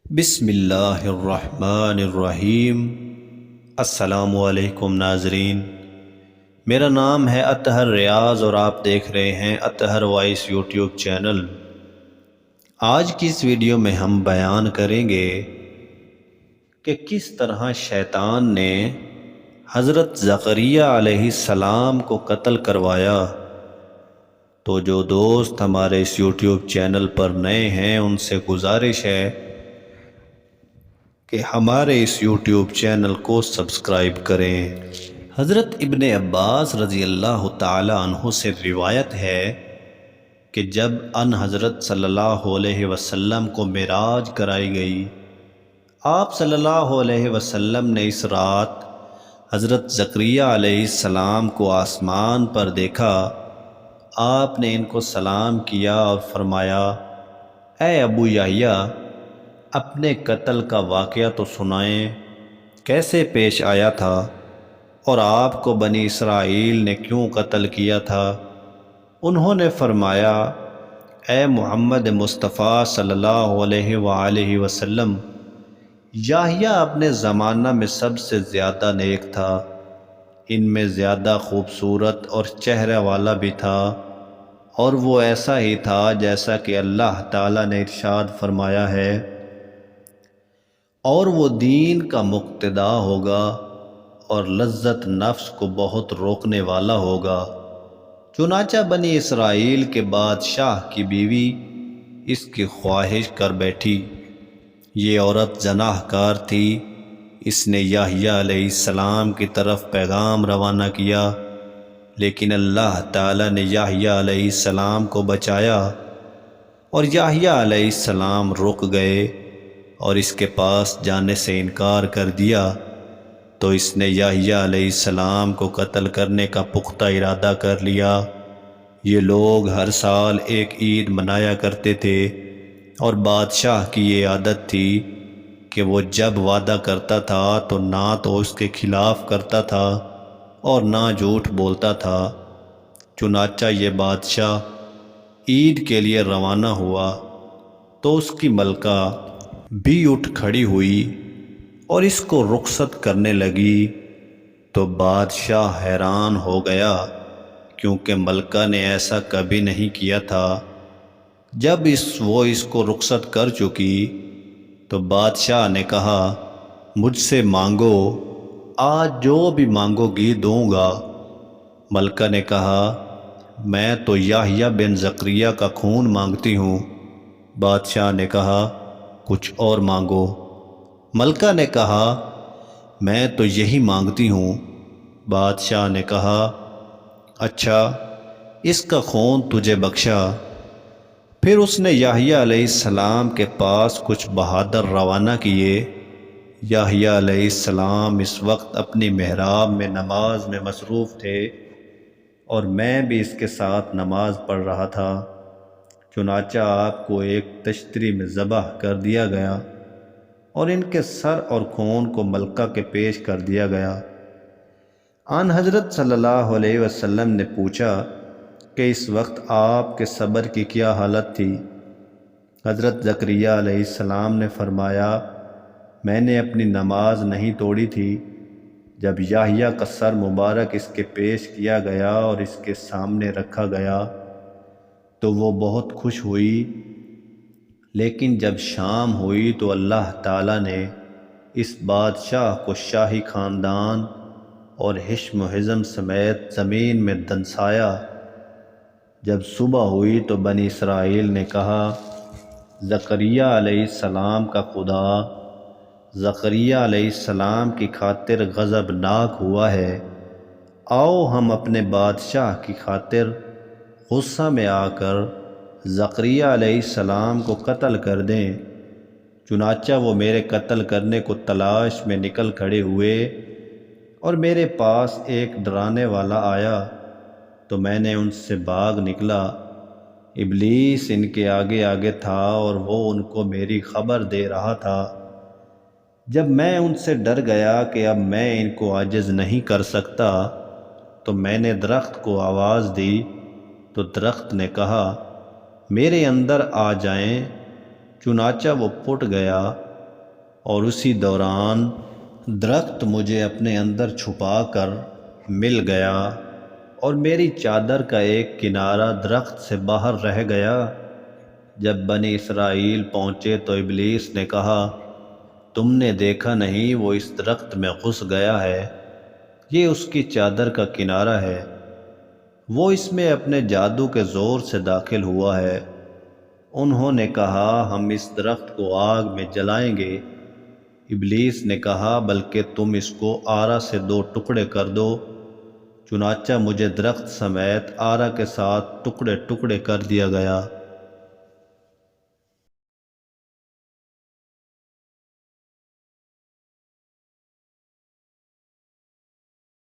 بسم اللہ الرحمن الرحیم۔ السلام علیکم ناظرین، میرا نام ہے اطہر ریاض اور آپ دیکھ رہے ہیں اطہر وائس یوٹیوب چینل۔ آج کی اس ویڈیو میں ہم بیان کریں گے کہ کس طرح شیطان نے حضرت زکریا علیہ السلام کو قتل کروایا۔ تو جو دوست ہمارے اس یوٹیوب چینل پر نئے ہیں ان سے گزارش ہے کہ ہمارے اس یوٹیوب چینل کو سبسکرائب کریں۔ حضرت ابن عباس رضی اللہ تعالی عنہ سے روایت ہے کہ جب ان حضرت صلی اللہ علیہ وسلم کو معراج کرائی گئی، آپ صلی اللہ علیہ وسلم نے اس رات حضرت زکریا علیہ السلام کو آسمان پر دیکھا۔ آپ نے ان کو سلام کیا اور فرمایا، اے ابو یحییٰ، اپنے قتل کا واقعہ تو سنائیں، کیسے پیش آیا تھا اور آپ کو بنی اسرائیل نے کیوں قتل کیا تھا؟ انہوں نے فرمایا، اے محمد مصطفیٰ صلی اللہ علیہ وآلہ وسلم، یحییٰ اپنے زمانہ میں سب سے زیادہ نیک تھا، ان میں زیادہ خوبصورت اور چہرہ والا بھی تھا، اور وہ ایسا ہی تھا جیسا کہ اللہ تعالیٰ نے ارشاد فرمایا ہے، اور وہ دین کا مقتدا ہوگا اور لذت نفس کو بہت روکنے والا ہوگا۔ چنانچہ بنی اسرائیل کے بادشاہ کی بیوی اس کی خواہش کر بیٹھی۔ یہ عورت زناہ کار تھی۔ اس نے یحییٰ علیہ السلام کی طرف پیغام روانہ کیا، لیکن اللہ تعالیٰ نے یحییٰ علیہ السلام کو بچایا اور یحییٰ علیہ السلام رک گئے اور اس کے پاس جانے سے انکار کر دیا۔ تو اس نے یحییٰ علیہ السلام کو قتل کرنے کا پختہ ارادہ کر لیا۔ یہ لوگ ہر سال ایک عید منایا کرتے تھے، اور بادشاہ کی یہ عادت تھی کہ وہ جب وعدہ کرتا تھا تو نہ تو اس کے خلاف کرتا تھا اور نہ جھوٹ بولتا تھا۔ چنانچہ یہ بادشاہ عید کے لیے روانہ ہوا تو اس کی ملکہ بھی اٹھ کھڑی ہوئی اور اس کو رخصت کرنے لگی، تو بادشاہ حیران ہو گیا، کیونکہ ملکہ نے ایسا کبھی نہیں کیا تھا۔ جب وہ اس کو رخصت کر چکی تو بادشاہ نے کہا، مجھ سے مانگو، آج جو بھی مانگو گی دوں گا۔ ملکہ نے کہا، میں تو یحییٰ بن زکریا کا خون مانگتی ہوں۔ بادشاہ نے کہا، کچھ اور مانگو۔ ملکہ نے کہا، میں تو یہی مانگتی ہوں۔ بادشاہ نے کہا، اچھا، اس کا خون تجھے بخشا۔ پھر اس نے یحییٰ علیہ السلام کے پاس کچھ بہادر روانہ کیے۔ یحییٰ علیہ السلام اس وقت اپنی محراب میں نماز میں مصروف تھے، اور میں بھی اس کے ساتھ نماز پڑھ رہا تھا۔ چنانچہ آپ کو ایک تشتری میں ذبح کر دیا گیا اور ان کے سر اور خون کو ملکہ کے پیش کر دیا گیا۔ آن حضرت صلی اللہ علیہ وسلم نے پوچھا کہ اس وقت آپ کے صبر کی کیا حالت تھی؟ حضرت زکریا علیہ السلام نے فرمایا، میں نے اپنی نماز نہیں توڑی تھی۔ جب یحییٰ کا سر مبارک اس کے پیش کیا گیا اور اس کے سامنے رکھا گیا تو وہ بہت خوش ہوئی، لیکن جب شام ہوئی تو اللہ تعالیٰ نے اس بادشاہ کو شاہی خاندان اور حشم و حزم سمیت زمین میں دنسایا۔ جب صبح ہوئی تو بنی اسرائیل نے کہا، زکریا علیہ السلام کا خدا زکریا علیہ السلام کی خاطر غضبناک ہوا ہے، آؤ ہم اپنے بادشاہ کی خاطر غصہ میں آ کر زکریا علیہ السلام کو قتل کر دیں۔ چنانچہ وہ میرے قتل کرنے کو تلاش میں نکل کھڑے ہوئے، اور میرے پاس ایک ڈرانے والا آیا تو میں نے ان سے بھاگ نکلا۔ ابلیس ان کے آگے آگے تھا اور وہ ان کو میری خبر دے رہا تھا۔ جب میں ان سے ڈر گیا کہ اب میں ان کو عاجز نہیں کر سکتا تو میں نے درخت کو آواز دی، تو درخت نے کہا، میرے اندر آ جائیں۔ چنانچہ وہ پھٹ گیا اور اسی دوران درخت مجھے اپنے اندر چھپا کر مل گیا اور میری چادر کا ایک کنارہ درخت سے باہر رہ گیا۔ جب بنی اسرائیل پہنچے تو ابلیس نے کہا، تم نے دیکھا نہیں وہ اس درخت میں گھس گیا ہے، یہ اس کی چادر کا کنارہ ہے، وہ اس میں اپنے جادو کے زور سے داخل ہوا ہے۔ انہوں نے کہا، ہم اس درخت کو آگ میں جلائیں گے۔ ابلیس نے کہا، بلکہ تم اس کو آرا سے 2 ٹکڑے کر دو۔ چنانچہ مجھے درخت سمیت آرا کے ساتھ ٹکڑے ٹکڑے کر دیا گیا۔